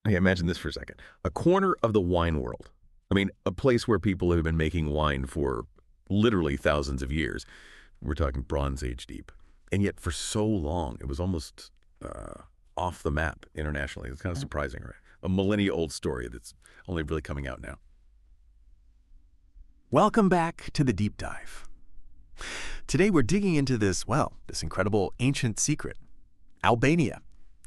Hey, imagine this for a second. A corner of the wine world. I mean, a place where people have been making wine for literally thousands of years. We're talking Bronze Age deep. And yet for so long, it was almost off the map internationally. It's kind of surprising, right? A millennia-old story that's only really coming out now. Welcome back to the deep dive. Today we're digging into this incredible ancient secret, Albania.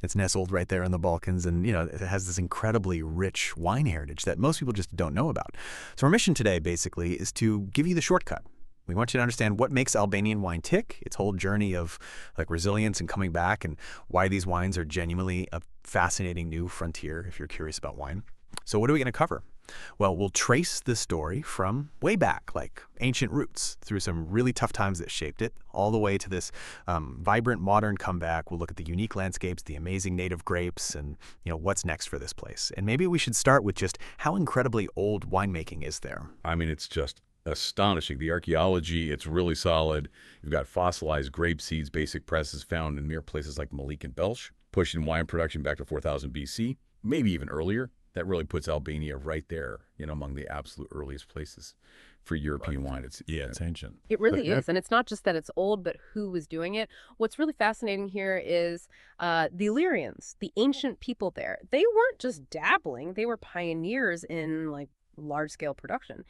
It's nestled right there in the Balkans, and it has this incredibly rich wine heritage that most people just don't know about. So our mission today basically is to give you the shortcut. We want you to understand what makes Albanian wine tick, its whole journey of resilience and coming back, and why these wines are genuinely a fascinating new frontier if you're curious about wine. So what are we going to cover? Well, we'll trace the story from way back, like ancient roots, through some really tough times that shaped it, all the way to this vibrant modern comeback. We'll look at the unique landscapes, the amazing native grapes, and what's next for this place. And maybe we should start with just how incredibly old winemaking is there. I mean, it's just astonishing. The archaeology, it's really solid. You've got fossilized grape seeds, basic presses found in near places like Malik and Belch, pushing wine production back to 4000 BC, maybe even earlier. That really puts Albania right there, among the absolute earliest places for European wine. It's ancient. It really is. And it's not just that it's old, but who was doing it. What's really fascinating here is the Illyrians, the ancient people there. They weren't just dabbling. They were pioneers in large-scale production.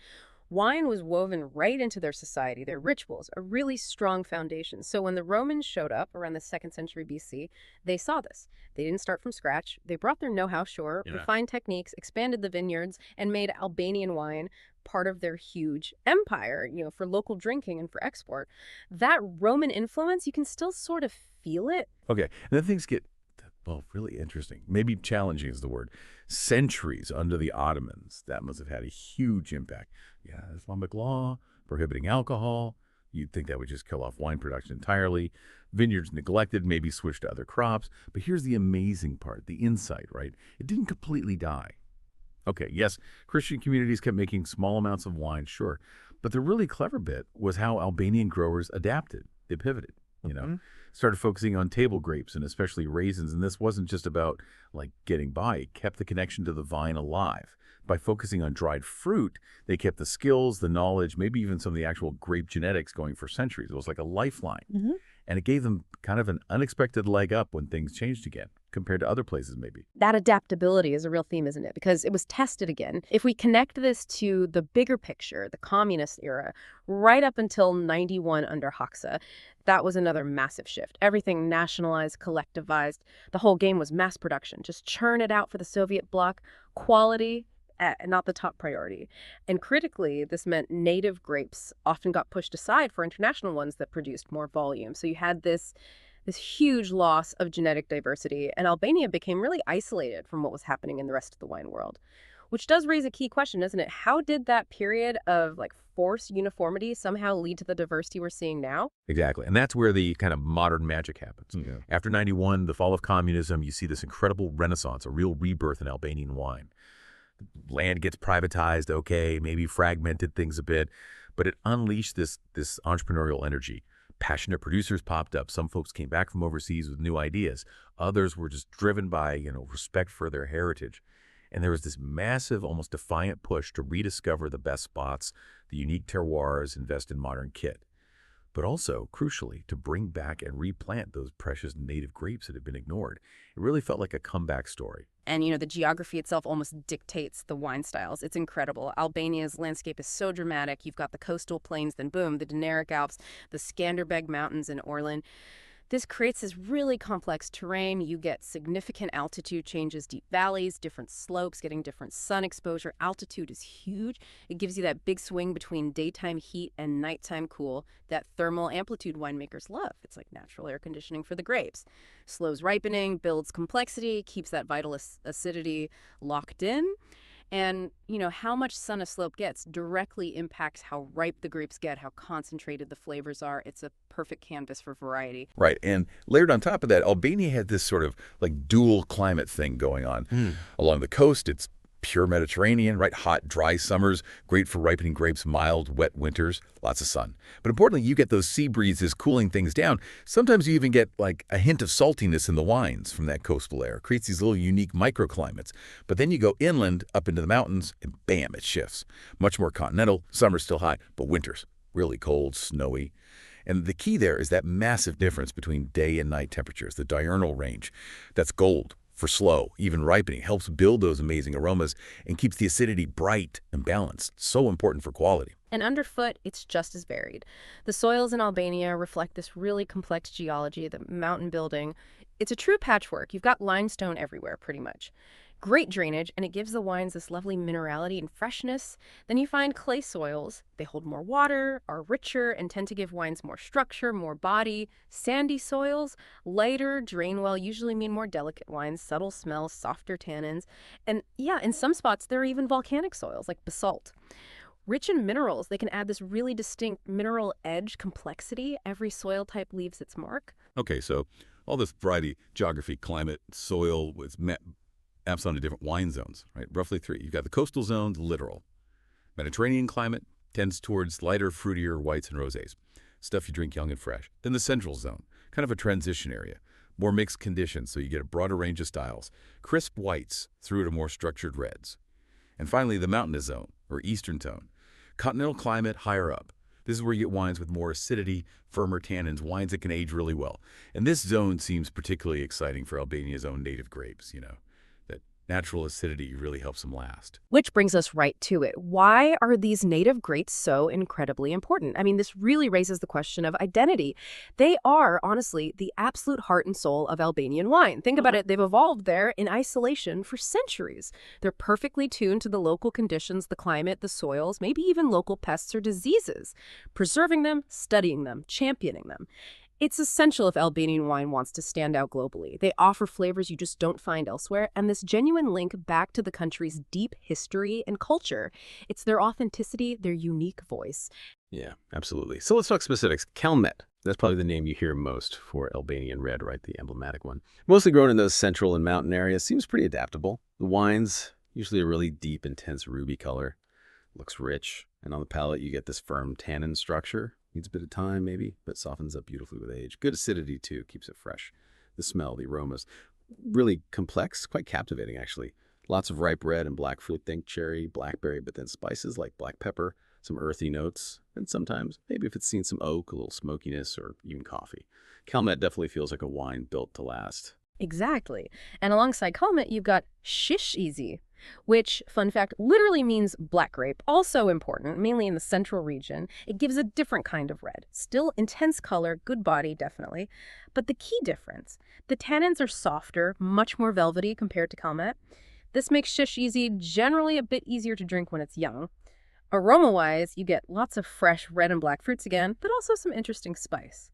Wine was woven right into their society, their rituals, a really strong foundation. So when the Romans showed up around the 2nd century BC, they saw this. They didn't start from scratch. They brought their know-how, refined techniques, expanded the vineyards, and made Albanian wine part of their huge empire, for local drinking and for export. That Roman influence, you can still sort of feel it. Okay. And then things get, really interesting. Maybe challenging is the word. Centuries under the Ottomans, that must have had a huge impact. Yeah, Islamic law, prohibiting alcohol. You'd think that would just kill off wine production entirely. Vineyards neglected, maybe switched to other crops. But here's the amazing part, the insight, right? It didn't completely die. Okay, yes, Christian communities kept making small amounts of wine, sure. But the really clever bit was how Albanian growers adapted. They pivoted, started focusing on table grapes and especially raisins. And this wasn't just about getting by. It kept the connection to the vine alive. By focusing on dried fruit, they kept the skills, the knowledge, maybe even some of the actual grape genetics going for centuries. It was like a lifeline. And it gave them kind of an unexpected leg up when things changed again, compared to other places maybe. That adaptability is a real theme, isn't it? Because it was tested again. If we connect this to the bigger picture, the communist era, right up until 91 under Hoxha, that was another massive shift. Everything nationalized, collectivized. The whole game was mass production. Just churn it out for the Soviet bloc. Quality, not the top priority. And critically, this meant native grapes often got pushed aside for international ones that produced more volume. So you had this huge loss of genetic diversity, and Albania became really isolated from what was happening in the rest of the wine world. Which does raise a key question, doesn't it? How did that period of forced uniformity somehow lead to the diversity we're seeing now? Exactly. And that's where the kind of modern magic happens. After 91, the fall of communism, you see this incredible renaissance, a real rebirth in Albanian wine. Land gets privatized, okay, maybe fragmented things a bit, but it unleashed this entrepreneurial energy. Passionate producers popped up. Some folks came back from overseas with new ideas. Others were just driven by, respect for their heritage. And there was this massive, almost defiant push to rediscover the best spots, the unique terroirs, invest in modern kit. But also, crucially, to bring back and replant those precious native grapes that had been ignored. It really felt like a comeback story. And, the geography itself almost dictates the wine styles. It's incredible. Albania's landscape is so dramatic. You've got the coastal plains, then boom, the Dinaric Alps, the Skanderbeg Mountains in Orlan. This creates this really complex terrain. You get significant altitude changes, deep valleys, different slopes, getting different sun exposure. Altitude is huge. It gives you that big swing between daytime heat and nighttime cool that thermal amplitude winemakers love. It's like natural air conditioning for the grapes. Slows ripening, builds complexity, keeps that vital acidity locked in. And, how much sun a slope gets directly impacts how ripe the grapes get, how concentrated the flavors are. It's a perfect canvas for variety. Right. And layered on top of that, Albania had this sort of dual climate thing going on. Along the coast, it's Pure Mediterranean, right? Hot, dry summers, great for ripening grapes, mild, wet winters, lots of sun. But importantly, you get those sea breezes cooling things down. Sometimes you even get like a hint of saltiness in the wines from that coastal air. It creates these little unique microclimates. But then you go inland, up into the mountains, and bam, it shifts. Much more continental, summer's still hot, but winters, really cold, snowy. And the key there is that massive difference between day and night temperatures, the diurnal range. That's gold for slow, even ripening, helps build those amazing aromas and keeps the acidity bright and balanced. So important for quality. And underfoot, it's just as varied. The soils in Albania reflect this really complex geology, the mountain building. It's a true patchwork. You've got limestone everywhere, pretty much. Great drainage, and it gives the wines this lovely minerality and freshness. Then you find clay soils. They hold more water, are richer, and tend to give wines more structure, more body. Sandy soils, lighter, drain well, usually mean more delicate wines, subtle smells, softer tannins. And yeah, in some spots, there are even volcanic soils, like basalt. Rich in minerals, they can add this really distinct mineral edge complexity. Every soil type leaves its mark. Okay, so all this variety, geography, climate, soil, maps onto different wine zones, right? Roughly three. You've got the coastal zone, the littoral. Mediterranean climate tends towards lighter, fruitier whites and rosés, stuff you drink young and fresh. Then the central zone, kind of a transition area. More mixed conditions, so you get a broader range of styles. Crisp whites through to more structured reds. And finally, the mountainous zone, or eastern tone. Continental climate higher up. This is where you get wines with more acidity, firmer tannins, wines that can age really well. And this zone seems particularly exciting for Albania's own native grapes, that natural acidity really helps them last. Which brings us right to it. Why are these native grapes so incredibly important? I mean, this really raises the question of identity. They are, honestly, the absolute heart and soul of Albanian wine. Think about it. They've evolved there in isolation for centuries. They're perfectly tuned to the local conditions, the climate, the soils, maybe even local pests or diseases. Preserving them, studying them, championing them. It's essential if Albanian wine wants to stand out globally. They offer flavors you just don't find elsewhere, and this genuine link back to the country's deep history and culture. It's their authenticity, their unique voice. Yeah, absolutely. So let's talk specifics. Calmet. That's probably the name you hear most for Albanian red, right? The emblematic one. Mostly grown in those central and mountain areas. Seems pretty adaptable. The wines, usually a really deep, intense ruby color. Looks rich. And on the palate, you get this firm tannin structure. Needs a bit of time, maybe, but softens up beautifully with age. Good acidity, too. Keeps it fresh. The smell, the aromas. Really complex, quite captivating, actually. Lots of ripe red and black fruit. Think cherry, blackberry, but then spices like black pepper, some earthy notes, and sometimes, maybe if it's seen some oak, a little smokiness, or even coffee. Calmet definitely feels like a wine built to last. Exactly. And alongside Calmet, you've got shish easy, which, fun fact, literally means black grape. Also important, mainly in the central region. It gives a different kind of red. Still intense color, good body, definitely. But the key difference, the tannins are softer, much more velvety compared to Calmet. This makes shish easy generally a bit easier to drink when it's young. Aroma-wise, you get lots of fresh red and black fruits again, but also some interesting spice.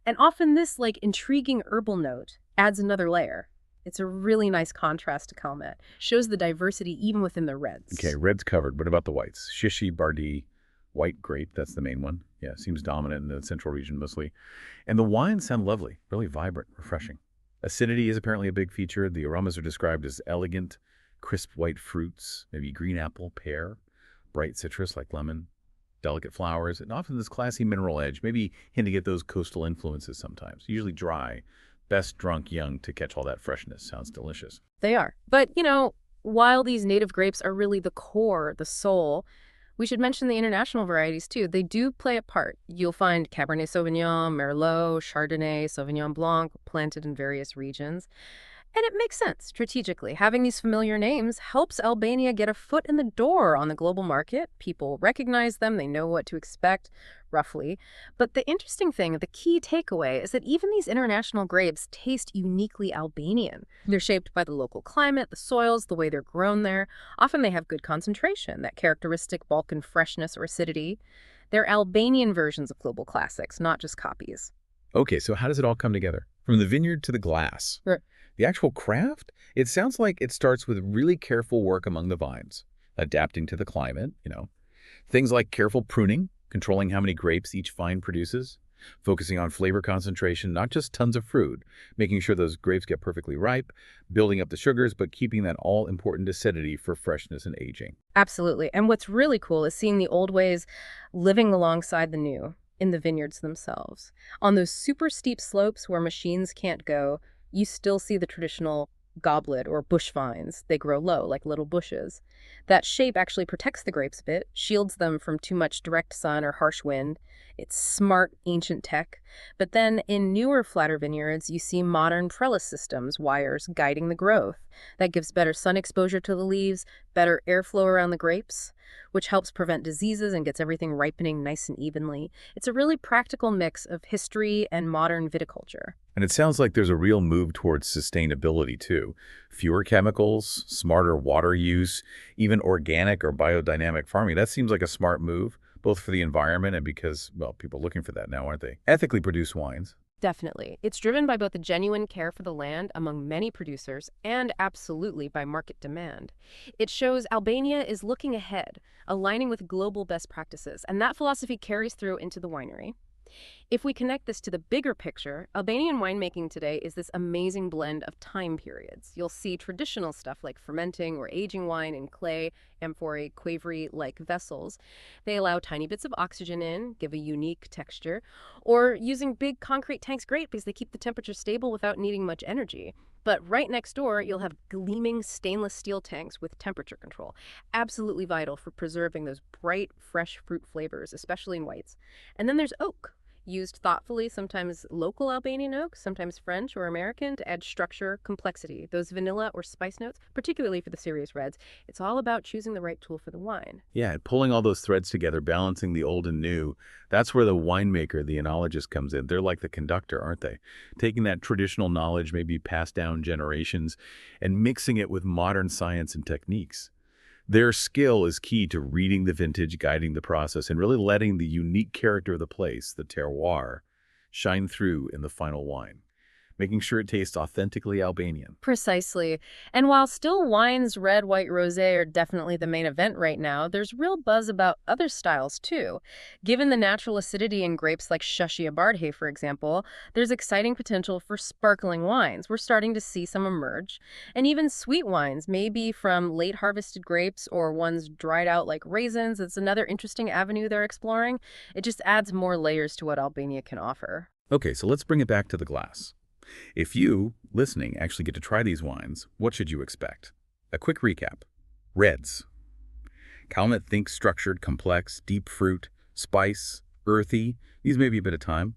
And often this, intriguing herbal note adds another layer. It's a really nice contrast to Calmet. Shows the diversity even within the reds. Okay, red's covered. What about the whites? Shishi, Bardi, white grape, that's the main one. Yeah, seems dominant in the central region mostly. And the wines sound lovely, really vibrant, refreshing. Acidity is apparently a big feature. The aromas are described as elegant, crisp white fruits, maybe green apple, pear, bright citrus like lemon, delicate flowers, and often this classy mineral edge, maybe hinting at those coastal influences sometimes. Usually dry. Best drunk young to catch all that freshness. Sounds delicious. They are. But, while these native grapes are really the core, the soul, we should mention the international varieties too. They do play a part. You'll find Cabernet Sauvignon, Merlot, Chardonnay, Sauvignon Blanc planted in various regions. And it makes sense strategically. Having these familiar names helps Albania get a foot in the door on the global market. People recognize them. They know what to expect, roughly. But the interesting thing, the key takeaway, is that even these international grapes taste uniquely Albanian. They're shaped by the local climate, the soils, the way they're grown there. Often they have good concentration, that characteristic Balkan freshness or acidity. They're Albanian versions of global classics, not just copies. Okay, so how does it all come together? From the vineyard to the glass. Sure. The actual craft? It sounds like it starts with really careful work among the vines, adapting to the climate, Things like careful pruning, controlling how many grapes each vine produces, focusing on flavor concentration, not just tons of fruit, making sure those grapes get perfectly ripe, building up the sugars, but keeping that all-important acidity for freshness and aging. Absolutely. And what's really cool is seeing the old ways living alongside the new in the vineyards themselves. On those super steep slopes where machines can't go, you still see the traditional goblet or bush vines. They grow low, like little bushes. That shape actually protects the grapes a bit, shields them from too much direct sun or harsh wind. It's smart, ancient tech. But then in newer, flatter vineyards, you see modern trellis systems, wires guiding the growth. That gives better sun exposure to the leaves, better airflow around the grapes, which helps prevent diseases and gets everything ripening nice and evenly. It's a really practical mix of history and modern viticulture. And it sounds like there's a real move towards sustainability, too. Fewer chemicals, smarter water use, even organic or biodynamic farming. That seems like a smart move, both for the environment and because, well, people are looking for that now, aren't they? Ethically produced wines. Definitely. It's driven by both the genuine care for the land among many producers and absolutely by market demand. It shows Albania is looking ahead, aligning with global best practices, and that philosophy carries through into the winery. If we connect this to the bigger picture, Albanian winemaking today is this amazing blend of time periods. You'll see traditional stuff like fermenting or aging wine in clay, amphorae, quavery-like vessels. They allow tiny bits of oxygen in, give a unique texture, or using big concrete tanks great because they keep the temperature stable without needing much energy. But right next door, you'll have gleaming stainless steel tanks with temperature control, absolutely vital for preserving those bright, fresh fruit flavors, especially in whites. And then there's oak, used thoughtfully, sometimes local Albanian oak, sometimes French or American, to add structure, complexity, those vanilla or spice notes, particularly for the serious reds. It's all about choosing the right tool for the wine. Yeah, pulling all those threads together, balancing the old and new. That's where the winemaker, the enologist comes in. They're like the conductor, aren't they? Taking that traditional knowledge, maybe passed down generations, and mixing it with modern science and techniques. Their skill is key to reading the vintage, guiding the process, and really letting the unique character of the place, the terroir, shine through in the final wine, making sure it tastes authentically Albanian. Precisely. And while still wines, red, white, rosé are definitely the main event right now, there's real buzz about other styles too. Given the natural acidity in grapes like Shashia Bardhe, for example, there's exciting potential for sparkling wines. We're starting to see some emerge. And even sweet wines, maybe from late harvested grapes or ones dried out like raisins. It's another interesting avenue they're exploring. It just adds more layers to what Albania can offer. Okay, so let's bring it back to the glass. If you, listening, actually get to try these wines, what should you expect? A quick recap. Reds. Calumet thinks structured, complex, deep fruit, spice, earthy. These may be a bit of time.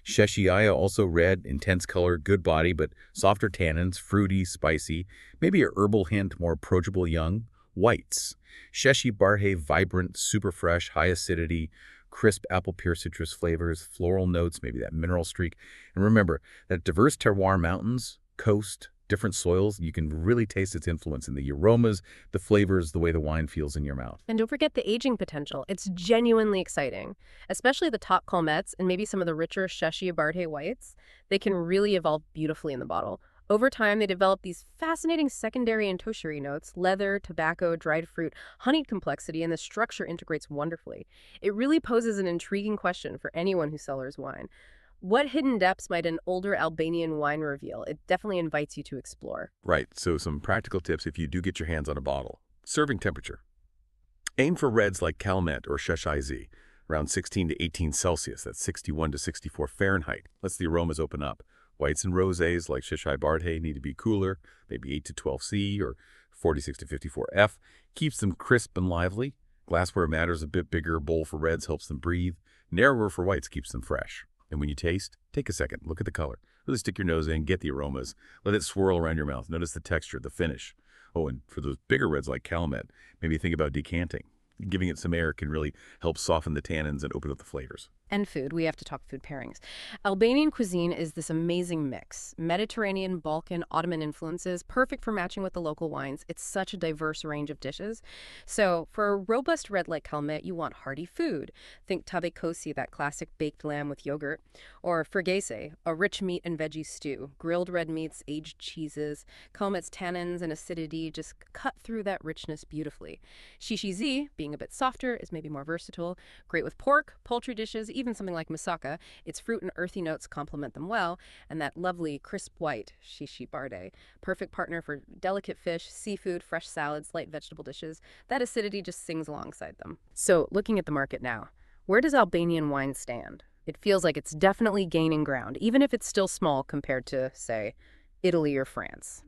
Sheshiaya, also red, intense color, good body, but softer tannins, fruity, spicy, maybe a herbal hint, more approachable young. Whites. Sheshi Bardhe, vibrant, super fresh, high acidity, crisp apple pear citrus flavors, floral notes, maybe that mineral streak. And remember, that diverse terroir mountains, coast, different soils, you can really taste its influence in the aromas, the flavors, the way the wine feels in your mouth. And don't forget the aging potential. It's genuinely exciting, especially the top colmettes and maybe some of the richer Sheshia Bardhe whites. They can really evolve beautifully in the bottle. Over time, they develop these fascinating secondary and tertiary notes: leather, tobacco, dried fruit, honeyed complexity, and the structure integrates wonderfully. It really poses an intriguing question for anyone who cellars wine. What hidden depths might an older Albanian wine reveal? It definitely invites you to explore. Right, so some practical tips if you do get your hands on a bottle. Serving temperature. Aim for reds like Calumet or Sheshai Z, around 16 to 18 Celsius, that's 61 to 64 Fahrenheit. Lets the aromas open up. Whites and rosés like Sheshai Bardhe need to be cooler, maybe 8 to 12 C or 46 to 54 F. Keeps them crisp and lively. Glassware matters, a bit bigger bowl for reds helps them breathe. Narrower for whites keeps them fresh. And when you taste, take a second, look at the color. Really stick your nose in, get the aromas. Let it swirl around your mouth. Notice the texture, the finish. Oh, and for those bigger reds like Calumet, maybe think about decanting. Giving it some air can really help soften the tannins and open up the flavors. And food. We have to talk food pairings. Albanian cuisine is this amazing mix. Mediterranean, Balkan, Ottoman influences, perfect for matching with the local wines. It's such a diverse range of dishes. So for a robust red like Calumet, you want hearty food. Think tabe kosi, that classic baked lamb with yogurt. Or fergese, a rich meat and veggie stew. Grilled red meats, aged cheeses. Calumet's tannins and acidity just cut through that richness beautifully. Shishi Z, being a bit softer, is maybe more versatile. Great with pork, poultry dishes, even even something like moussaka. Its fruit and earthy notes complement them well, and that lovely crisp white shishi barde, perfect partner for delicate fish, seafood, fresh salads, light vegetable dishes. That acidity just sings alongside them. So, looking at the market now, where does Albanian wine stand? It feels like it's definitely gaining ground, even if it's still small compared to, say, Italy or France.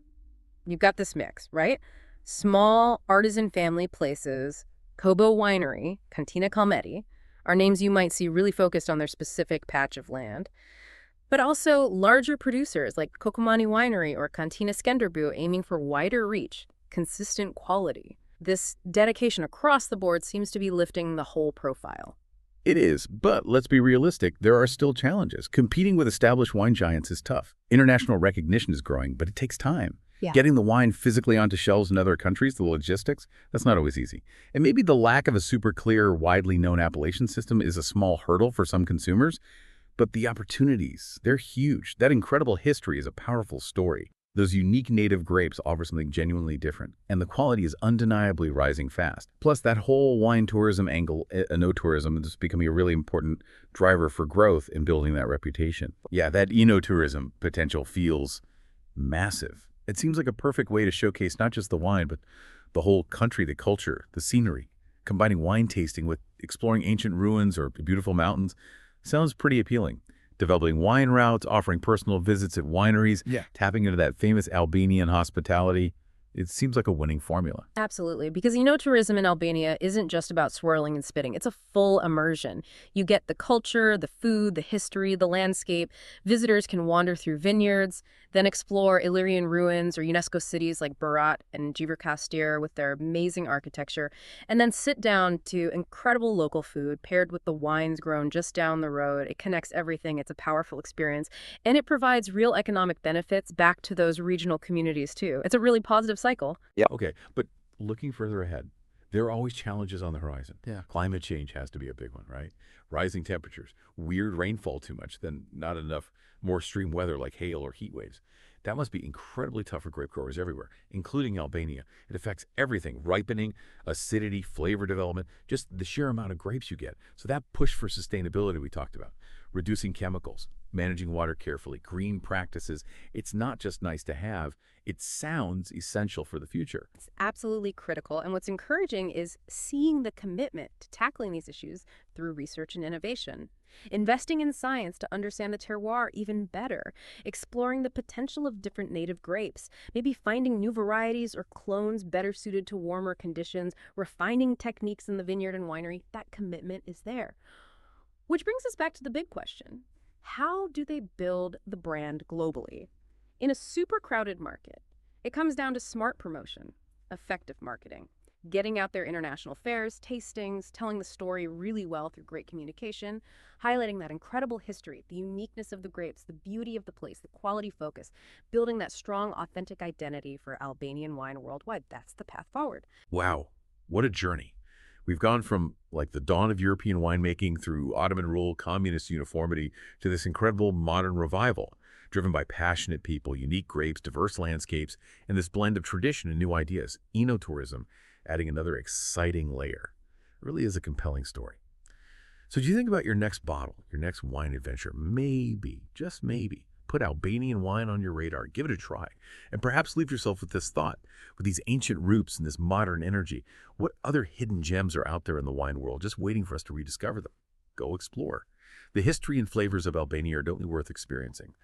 You've got this mix, right? Small artisan family places, Kobo Winery, Cantina Calmetti, are names you might see really focused on their specific patch of land. But also larger producers like Kokomani Winery or Cantina Skenderbu aiming for wider reach, consistent quality. This dedication across the board seems to be lifting the whole profile. It is, but let's be realistic, there are still challenges. Competing with established wine giants is tough. International recognition is growing, but it takes time. Yeah. Getting the wine physically onto shelves in other countries, the logistics, that's not always easy. And maybe the lack of a super clear, widely known appellation system is a small hurdle for some consumers, but the opportunities, they're huge. That incredible history is a powerful story. Those unique native grapes offer something genuinely different, and the quality is undeniably rising fast. Plus, that whole wine tourism angle, eno-tourism, is becoming a really important driver for growth in building that reputation. Yeah, that eno-tourism potential feels massive. It seems like a perfect way to showcase not just the wine, but the whole country, the culture, the scenery. Combining wine tasting with exploring ancient ruins or beautiful mountains sounds pretty appealing. Developing wine routes, offering personal visits at wineries, tapping into that famous Albanian hospitality. It seems like a winning formula. Absolutely, because tourism in Albania isn't just about swirling and spitting. It's a full immersion. You get the culture, the food, the history, the landscape. Visitors can wander through vineyards, then explore Illyrian ruins or UNESCO cities like Berat and Gjirokastër with their amazing architecture, and then sit down to incredible local food paired with the wines grown just down the road. It connects everything. It's a powerful experience, and it provides real economic benefits back to those regional communities too. It's a really positive cycle. Yeah. Okay, but looking further ahead, there are always challenges on the horizon. Yeah. Climate change has to be a big one, right? Rising temperatures, weird rainfall too much, then not enough more extreme weather like hail or heat waves. That must be incredibly tough for grape growers everywhere, including Albania. It affects everything: ripening, acidity, flavor development, just the sheer amount of grapes you get. So that push for sustainability we talked about, reducing chemicals, managing water carefully, green practices, it's not just nice to have, it sounds essential for the future. It's absolutely critical. And what's encouraging is seeing the commitment to tackling these issues through research and innovation. Investing in science to understand the terroir even better. Exploring the potential of different native grapes. Maybe finding new varieties or clones better suited to warmer conditions. Refining techniques in the vineyard and winery. That commitment is there. Which brings us back to the big question. How do they build the brand globally? In a super crowded market, it comes down to smart promotion, effective marketing, getting out there international fairs, tastings, telling the story really well through great communication, highlighting that incredible history, the uniqueness of the grapes, the beauty of the place, the quality focus, building that strong, authentic identity for Albanian wine worldwide. That's the path forward. Wow, what a journey. We've gone from like the dawn of European winemaking through Ottoman rule, communist uniformity, to this incredible modern revival, driven by passionate people, unique grapes, diverse landscapes, and this blend of tradition and new ideas. Enotourism, adding another exciting layer. It really is a compelling story. So do you think about your next bottle, your next wine adventure? Maybe, just maybe, put Albanian wine on your radar. Give it a try. And perhaps leave yourself with this thought. With these ancient roots and this modern energy, what other hidden gems are out there in the wine world just waiting for us to rediscover them? Go explore. The history and flavors of Albania are totally worth experiencing.